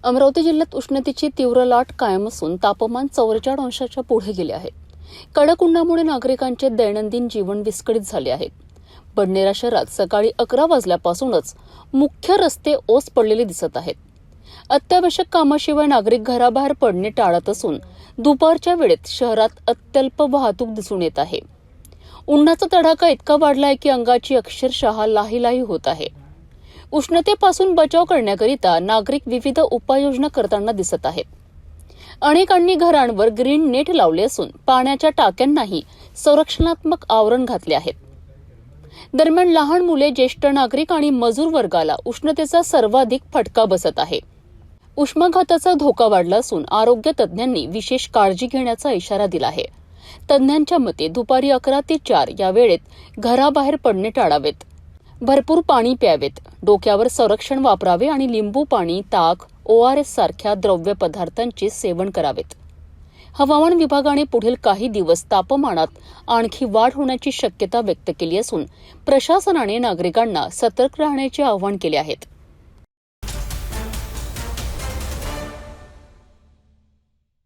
अमरावती जिल्ह्यात उष्णतेची तीव्र लाट कायम असून तापमान 44 अंशाच्या पुढे गेले आहे. कडक उन्हामुळे नागरिकांचे दैनंदिन जीवन विस्कळीत झाले आहे. बडनेरा शहरात सकाळी 11 वाजल्यापासूनच मुख्य रस्ते ओस पडलेले दिसत आहेत. अत्यावश्यक कामाशिवाय नागरिक घराबाहेर पडणे टाळत असून दुपारच्या वेळेत शहरात अत्यल्प वाहतूक दिसून येत आहे. उन्हाचा तडाखा इतका वाढलाय की अंगाची अक्षरशः लाहीलाही होत आहे. उष्णतेपासून बचाव करण्याकरिता नागरिक विविध उपाययोजना करताना दिसत आहेत. अनेकांनी घरांवर ग्रीन नेट लावले असून पाण्याच्या टाक्यांनाही संरक्षणात्मक आवरण घातले आहेत. दरम्यान लहान मुले, ज्येष्ठ नागरिक आणि मजूर वर्गाला उष्णतेचा सर्वाधिक फटका बसत आहे. उष्माघाताचा धोका वाढला असून आरोग्य तज्ज्ञांनी विशेष काळजी घेण्याचा इशारा दिला आहे. तज्ज्ञांच्या मते दुपारी 11 ते 4 या वेळेत घराबाहेर पडणे टाळावेत. भरपूर पाणी प्यावेत, डोक्यावर संरक्षण वापरावे आणि लिंबू पाणी, ताक, ORS सारख्या द्रव्य पदार्थांचे सेवन करावेत. हवामान विभागाने पुढील काही दिवस तापमानात आणखी वाढ होण्याची शक्यता व्यक्त केली असून प्रशासनाने नागरिकांना सतर्क राहण्याचे आवाहन केले आहे.